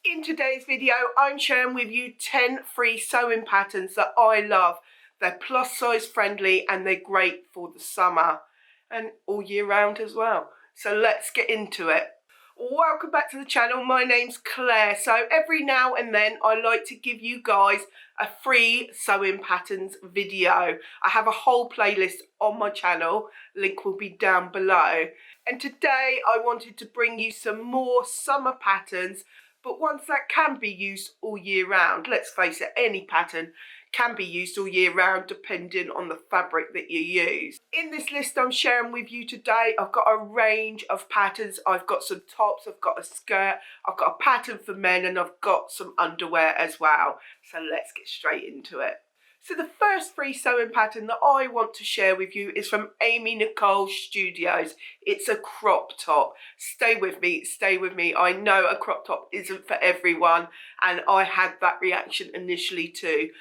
In today's video, I'm sharing with you 10 free sewing patterns that I love. They're plus size friendly and they're great for the summer and all year round as well. So let's get into it. Welcome back to the channel. My name's Claire. So every now and then I like to give you guys a free sewing patterns video. I have a whole playlist on my channel. Link will be down below. And today I wanted to bring you some more summer patterns, but ones that can be used all year round. Let's face it, any pattern can be used all year round depending on the fabric that you use. In this list I'm sharing with you today, I've got a range of patterns. I've got some tops, I've got a skirt, I've got a pattern for men, and I've got some underwear as well. So let's get straight into it. So the first free sewing pattern that I want to share with you is from NICOLE Studios. It's a crop top. Stay with me, stay with me. I know a crop top isn't for everyone, and I had that reaction initially too.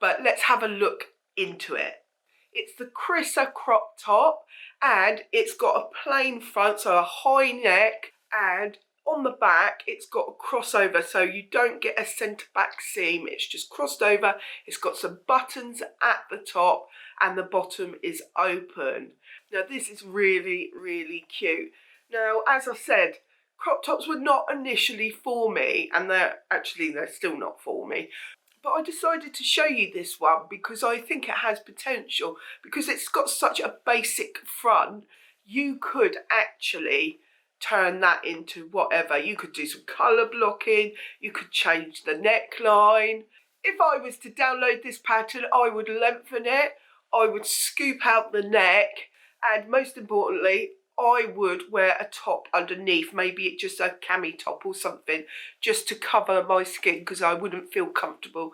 But let's have a look into it. It's the KRISSA crop top, and it's got a plain front, so a high neck, and on the back it's got a crossover, so you don't get a centre back seam. It's just crossed over. It's got some buttons at the top and the bottom is open. Now this is really, really cute. Now, as I said, crop tops were not initially for me, and they're still not for me. But I decided to show you this one because I think it has potential. Because it's got such a basic front, you could actually turn that into whatever. You could do some colour blocking, you could change the neckline. If I was to download this pattern, I would lengthen it, I would scoop out the neck, and most importantly, I would wear a top underneath, maybe just a cami top or something, just to cover my skin because I wouldn't feel comfortable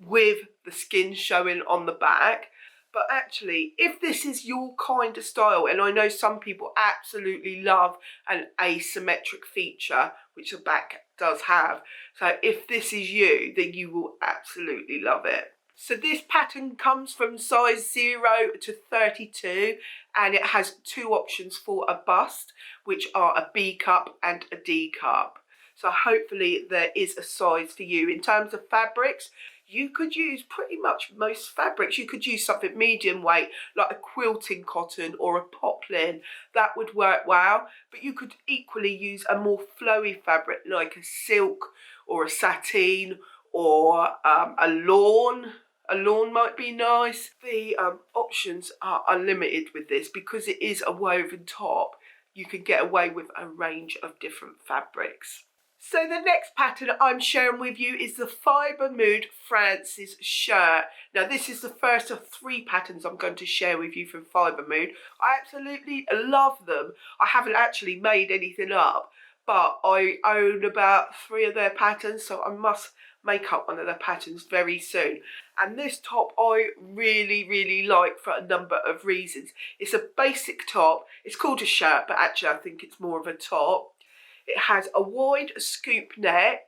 with the skin showing on the back. But actually, if this is your kind of style, and I know some people absolutely love an asymmetric feature, which the back does have, so if this is you, then you will absolutely love it. So this pattern comes from size 0 to 32, and it has two options for a bust, which are a B cup and a D cup. So hopefully there is a size for you. In terms of fabrics, you could use pretty much most fabrics. You could use something medium weight, like a quilting cotton or a poplin. That would work well. But you could equally use a more flowy fabric, like a silk or a sateen or a lawn. A lawn might be nice. The options are unlimited with this because it is a woven top. You can get away with a range of different fabrics. So the next pattern I'm sharing with you is the FIBREMOOD France's shirt. Now this is the first of 3 patterns I'm going to share with you from FIBREMOOD. I absolutely love them. I haven't actually made anything up, but I own about 3 of their patterns, so I must make up one of their patterns very soon. And this top I really, really like for a number of reasons. It's a basic top. It's called a shirt, but actually I think it's more of a top. It has a wide scoop neck.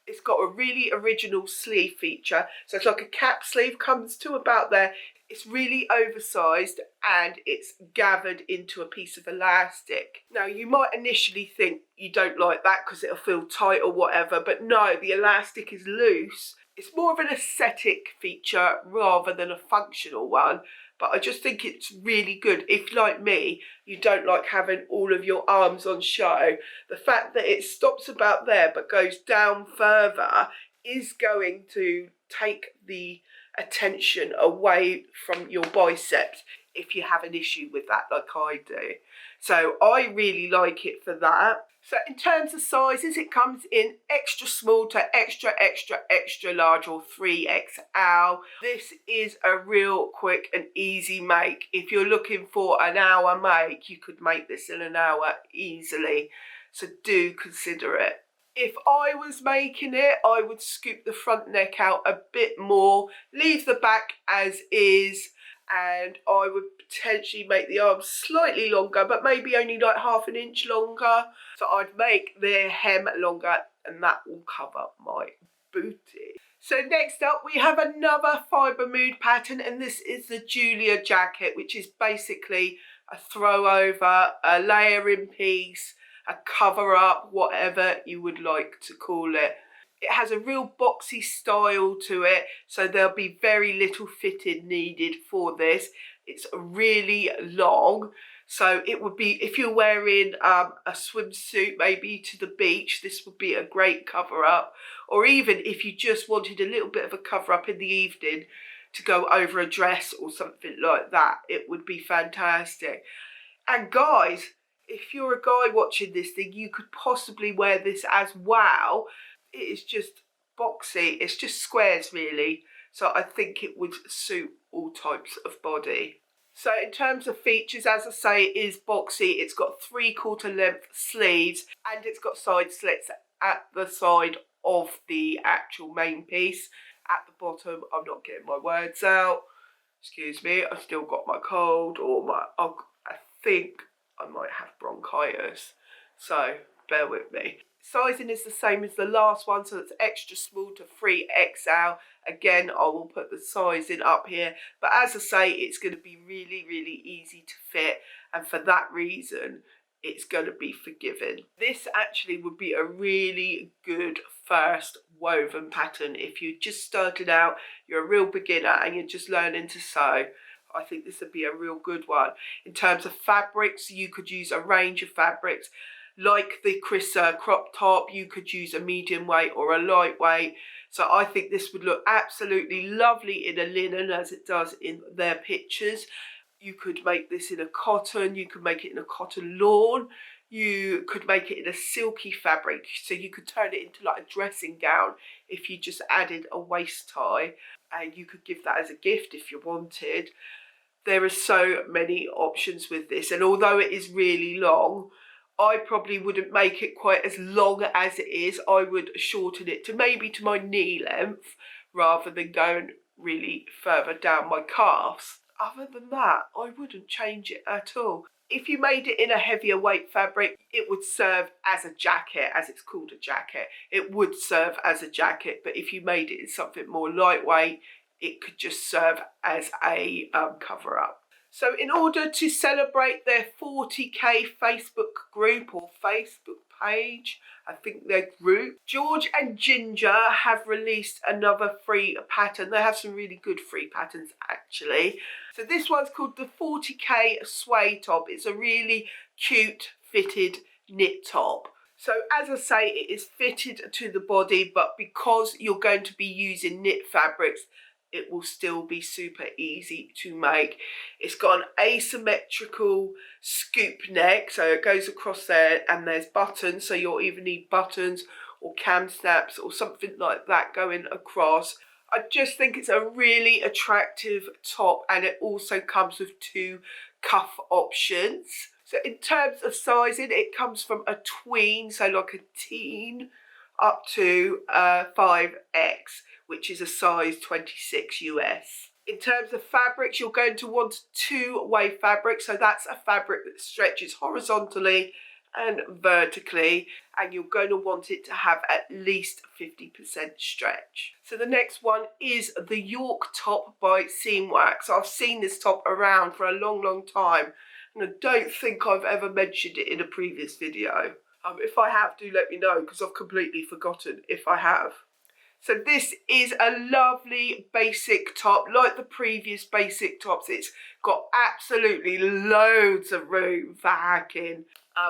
It's got a really original sleeve feature. So it's like a cap sleeve, comes to about there. It's really oversized and it's gathered into a piece of elastic. Now you might initially think you don't like that because it'll feel tight or whatever, but no, the elastic is loose. It's more of an aesthetic feature rather than a functional one. But I just think it's really good. If, like me, you don't like having all of your arms on show, the fact that it stops about there but goes down further is going to take the attention away from your biceps if you have an issue with that like I do. So I really like it for that. So in terms of sizes, it comes in extra small to extra, extra, extra large or 3XL. This is a real quick and easy make. If you're looking for an hour make, you could make this in an hour easily. So do consider it. If I was making it, I would scoop the front neck out a bit more, leave the back as is, and I would potentially make the arms slightly longer, but maybe only like ½ an inch longer. So I'd make the hem longer, and that will cover my booty. So next up we have another FIBREMOOD pattern, and this is the Julia jacket, which is basically a throw over, a layering piece, a cover up, whatever you would like to call it. It has a real boxy style to it, so there'll be very little fitting needed for this. It's really long, so it would be, if you're wearing a swimsuit maybe to the beach, this would be a great cover up. Or even if you just wanted a little bit of a cover up in the evening to go over a dress or something like that, it would be fantastic. And guys, if you're a guy watching this thing, you could possibly wear this as well. It is just boxy, it's just squares really, so I think it would suit all types of body. So in terms of features, as I say, it is boxy. It's got 3/4 length sleeves and it's got side slits at the side of the actual main piece. At the bottom, I'm not getting my words out, excuse me, I've still got my cold, or I think I might have bronchitis, so bear with me. Sizing is the same as the last one, so it's extra small to 3XL. Again, I will put the sizing up here, but as I say, it's going to be really, really easy to fit, and for that reason, it's going to be forgiving. This actually would be a really good first woven pattern. If you're just starting out, you're a real beginner and you're just learning to sew, I think this would be a real good one. In terms of fabrics, you could use a range of fabrics. Like the KRISSA crop top, you could use a medium weight or a lightweight. So I think this would look absolutely lovely in a linen, as it does in their pictures. You could make this in a cotton, you could make it in a cotton lawn, you could make it in a silky fabric, so you could turn it into like a dressing gown if you just added a waist tie, and you could give that as a gift if you wanted. There are so many options with this, and although it is really long, I probably wouldn't make it quite as long as it is. I would shorten it to maybe to my knee length rather than going really further down my calves. Other than that, I wouldn't change it at all. If you made it in a heavier weight fabric, it would serve as a jacket, as it's called a jacket. It would serve as a jacket, but if you made it in something more lightweight, it could just serve as a cover up. So in order to celebrate their 40k Facebook group or Facebook page, I think their group, George and Ginger have released another free pattern. They have some really good free patterns actually. So this one's called the 40k Sway Top. It's a really cute fitted knit top. So as I say, it is fitted to the body, but because you're going to be using knit fabrics, it will still be super easy to make. It's got an asymmetrical scoop neck, so it goes across there, and there's buttons, so you'll either need buttons or cam snaps or something like that going across. I just think it's a really attractive top, and it also comes with 2 cuff options. So in terms of sizing, it comes from a tween, so like a teen, up to 5X, which is a size 26 US. In terms of fabrics, you're going to want 2-way fabric, so that's a fabric that stretches horizontally and vertically, and you're going to want it to have at least 50% stretch. So the next one is the York top by SEAMWORK. So I've seen this top around for a long time, and I don't think I've ever mentioned it in a previous video. If I have, do let me know, because I've completely forgotten if I have. So this is a lovely basic top, like the previous basic tops. It's got absolutely loads of room for hacking,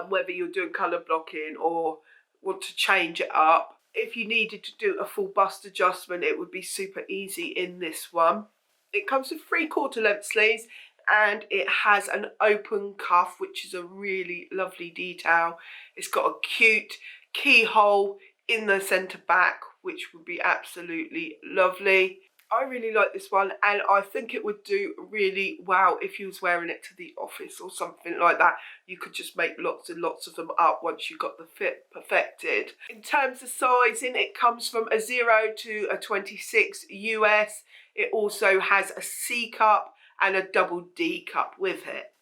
whether you're doing colour blocking or want to change it up. If you needed to do a full bust adjustment, it would be super easy in this one. It comes with 3/4 length sleeves, and it has an open cuff, which is a really lovely detail. It's got a cute keyhole in the centre back, which would be absolutely lovely. I really like this one, and I think it would do really well if you was wearing it to the office or something like that. You could just make lots and lots of them up once you got the fit perfected. In terms of sizing, it comes from a 0 to a 26 US. It also has a C cup and a double D cup with it.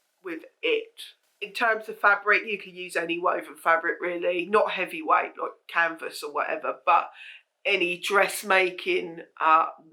In terms of fabric, you can use any woven fabric really, not heavyweight like canvas or whatever, but any dressmaking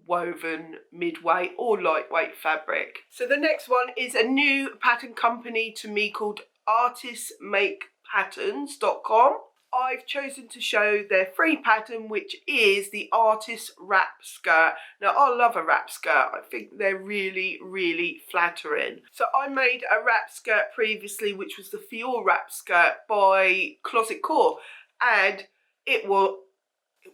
woven midweight or lightweight fabric. So the next one is a new pattern company to me called artistmakepatterns.com. I've chosen to show their free pattern, which is the artist wrap skirt. Now, I love a wrap skirt. I think they're really, really flattering. So I made a wrap skirt previously, which was the Fior wrap skirt by Closet Core, and it was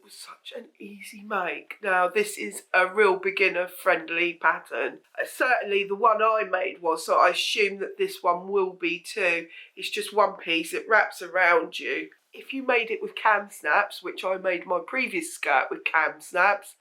such an easy make. Now, this is a real beginner-friendly pattern. Certainly the one I made was, so I assume that this one will be too. It's just one piece, it wraps around you. If you made it with cam snaps, which I made my previous skirt with cam snaps,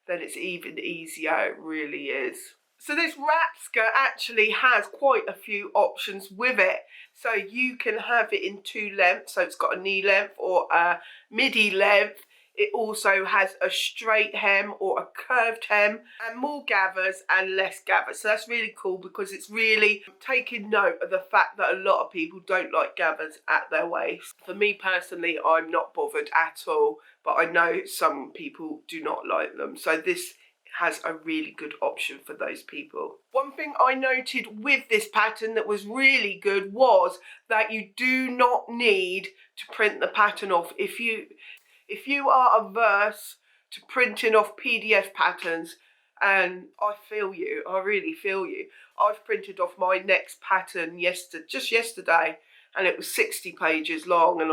then it's even easier, it really is. So this wrap skirt actually has quite a few options with it. So you can have it in 2 lengths, so it's got a knee length or a midi length. It also has a straight hem or a curved hem, and more gathers and less gathers. So that's really cool because it's really taking note of the fact that a lot of people don't like gathers at their waist. For me personally, I'm not bothered at all, but I know some people do not like them. So this has a really good option for those people. One thing I noted with this pattern that was really good was that you do not need to print the pattern off. If you are averse to printing off PDF patterns, and I feel you, I really feel you. I've printed off my next pattern just yesterday, and it was 60 pages long, and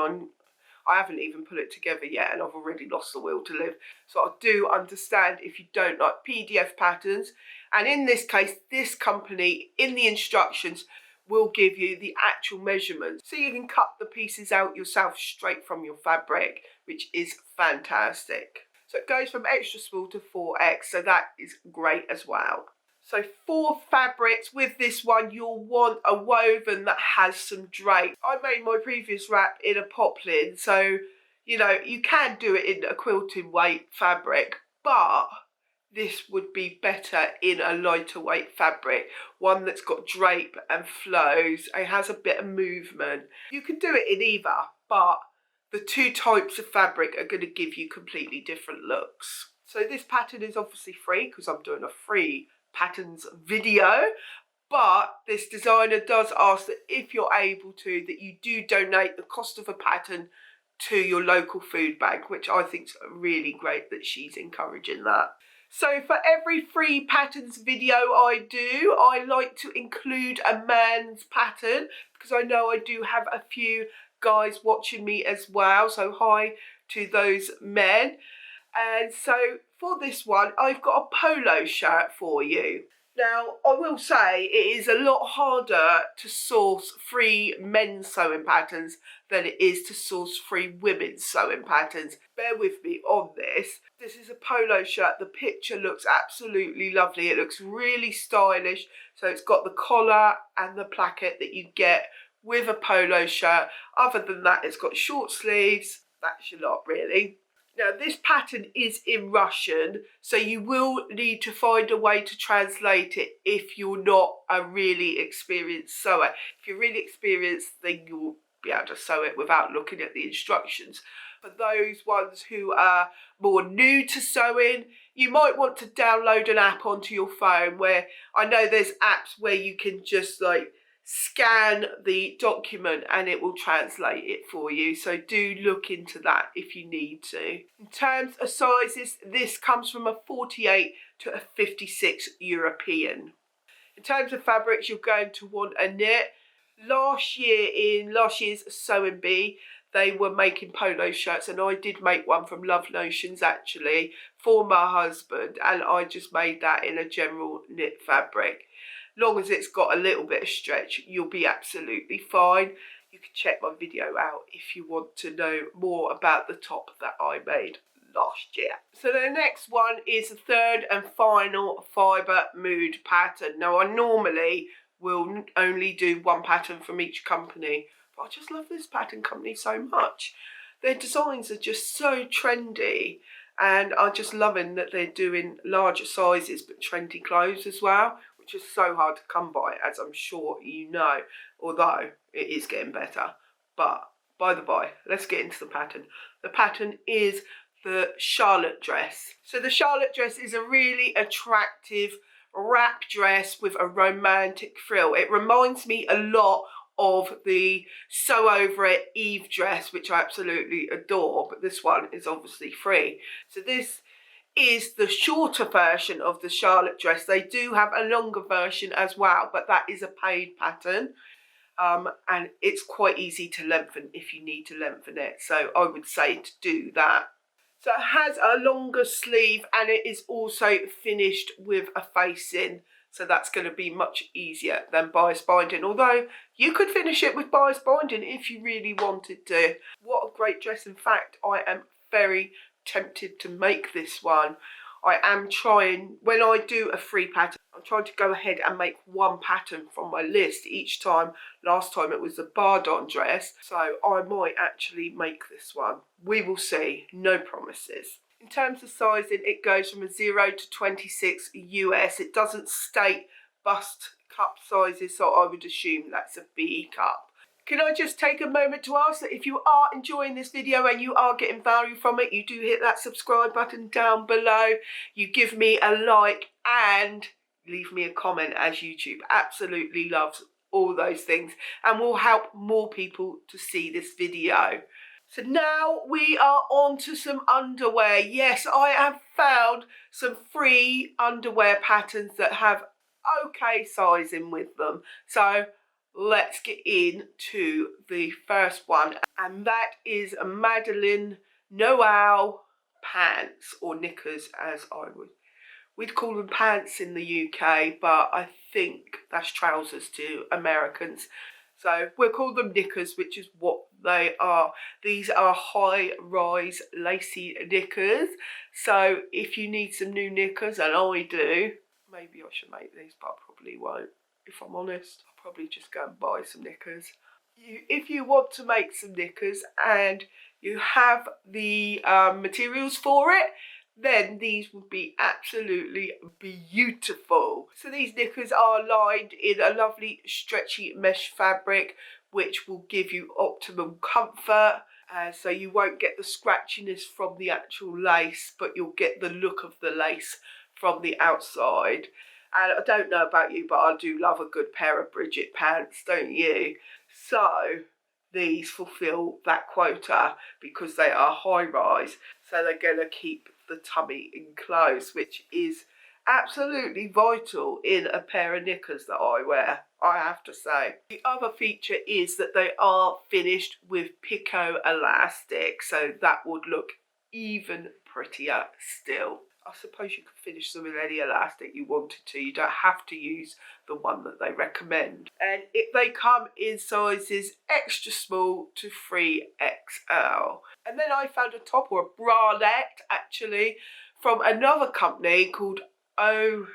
I haven't even put it together yet, and I've already lost the will to live. So I do understand if you don't like PDF patterns, and in this case, this company, in the instructions, will give you the actual measurements, so you can cut the pieces out yourself straight from your fabric, which is fantastic. So it goes from extra small to 4X, so that is great as well. So for fabrics with this one, you'll want a woven that has some drape. I made my previous wrap in a poplin, so you know you can do it in a quilting weight fabric, but this would be better in a lighter weight fabric, one that's got drape and flows. It has a bit of movement. You can do it in either, but the 2 types of fabric are going to give you completely different looks. So this pattern is obviously free because I'm doing a free patterns video, but this designer does ask that if you're able to, that you do donate the cost of a pattern to your local food bank, which I think is really great that she's encouraging that. So for every free patterns video I do, I like to include a man's pattern because I know I do have a few guys watching me as well. So hi to those men. And so for this one, I've got a polo shirt for you. Now, I will say it is a lot harder to source free men's sewing patterns than it is to source free women's sewing patterns. Bear with me on this. This is a polo shirt. The picture looks absolutely lovely. It looks really stylish. So it's got the collar and the placket that you get with a polo shirt. Other than that, it's got short sleeves. That's your lot, really. Now, this pattern is in Russian, so you will need to find a way to translate it if you're not a really experienced sewer. If you're really experienced, then you'll be able to sew it without looking at the instructions. For those ones who are more new to sewing, you might want to download an app onto your phone where I know there's apps where you can just like scan the document and it will translate it for you, so do look into that if you need to. In terms of sizes, this comes from a 48 to a 56 European. In terms of fabrics, you're going to want a knit. Last year in last year's Sewing Bee, they were making polo shirts, and I did make one from Love Notions actually for my husband, and I just made that in a general knit fabric. Long as it's got a little bit of stretch, you'll be absolutely fine. You can check my video out if you want to know more about the top that I made last year. So the next one is the third and final FIBREMOOD pattern. Now, I normally will only do one pattern from each company, but I just love this pattern company so much. Their designs are just so trendy, and I'm just loving that they're doing larger sizes but trendy clothes as well, which is so hard to come by, as I'm sure you know, although it is getting better. But by the by, let's get into the pattern. The pattern is the Charlotte dress. So the Charlotte dress is a really attractive wrap dress with a romantic frill. It reminds me a lot of the Sew Over It Eve dress, which I absolutely adore, but this one is obviously free. So this is the shorter version of the Charlotte dress. They do have a longer version as well, but that is a paid pattern. And it's quite easy to lengthen if you need to lengthen it. So I would say to do that. So it has a longer sleeve and it is also finished with a facing. So that's going to be much easier than bias binding. Although you could finish it with bias binding if you really wanted to. What a great dress. In fact, I am very tempted to make this one. I am trying, when I do a free pattern, I'm trying to go ahead and make one pattern from my list each time. Last time it was a Bardon dress, so I might actually make this one. We will see, no promises. In terms of sizing, it goes from a 0 to 26 US. It doesn't state bust cup sizes, so I would assume that's a BE cup. Can I just take a moment to ask that if you are enjoying this video and you are getting value from it, you do hit that subscribe button down below. You give me a like and leave me a comment, as YouTube absolutely loves all those things and will help more people to see this video. So now we are on to some underwear. Yes, I have found some free underwear patterns that have okay sizing with them. So let's get into the first one, and that is a Madeline Noëlle pants, or knickers as we'd call them pants in the UK, but I think that's trousers to Americans. So we'll call them knickers, which is what they are. These are high-rise lacy knickers. So if you need some new knickers, and I do, maybe I should make these, but I probably won't. If I'm honest, I'll probably just go and buy some knickers. If you want to make some knickers and you have the materials for it, then these would be absolutely beautiful. So these knickers are lined in a lovely stretchy mesh fabric, which will give you optimum comfort. So you won't get the scratchiness from the actual lace, but you'll get the look of the lace from the outside. And I don't know about you, but I do love a good pair of Bridget pants, don't you? So these fulfill that quota because they are high rise. So they're going to keep the tummy enclosed, which is absolutely vital in a pair of knickers that I wear, I have to say. The other feature is that they are finished with picot elastic. So that would look even prettier still. I suppose you could finish them with any elastic you wanted to. You don't have to use the one that they recommend. And they come in sizes extra small to 3XL. And then I found a top, or a bralette actually, from another company called OHHLULU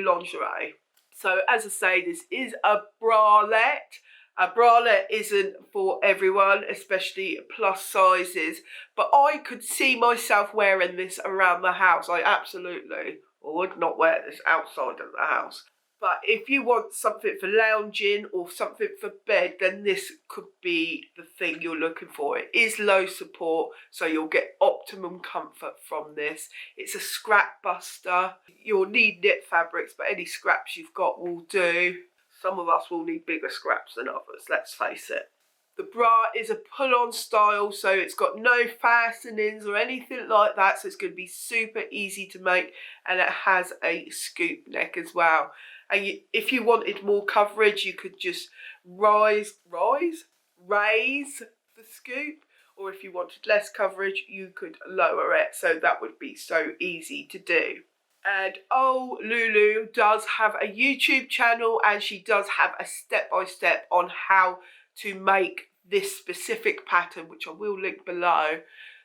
lingerie. So as I say, this is a bralette. A bralette isn't for everyone, especially plus sizes, but I could see myself wearing this around the house. I absolutely would not wear this outside of the house. But if you want something for lounging or something for bed, then this could be the thing you're looking for. It is low support, so you'll get optimum comfort from this. It's a scrap buster. You'll need knit fabrics, but any scraps you've got will do. Some of us will need bigger scraps than others, let's face it. The bra is a pull-on style, so it's got no fastenings or anything like that, so it's going to be super easy to make, and it has a scoop neck as well. And if you wanted more coverage, you could just raise the scoop, or if you wanted less coverage, you could lower it, so that would be so easy to do. And OHHLULU does have a YouTube channel, and she does have a step-by-step on how to make this specific pattern, which I will link below.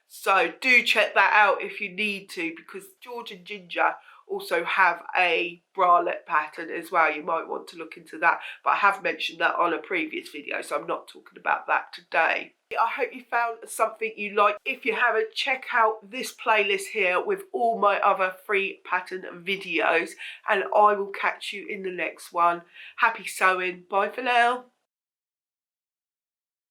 So do check that out if you need to, because George and Ginger also have a bralette pattern as well. You might want to look into that, but I have mentioned that on a previous video, so I'm not talking about that today. I hope you found something you like. If you haven't, check out this playlist here with all my other free pattern videos, and I will catch you in the next one. Happy sewing. Bye for now.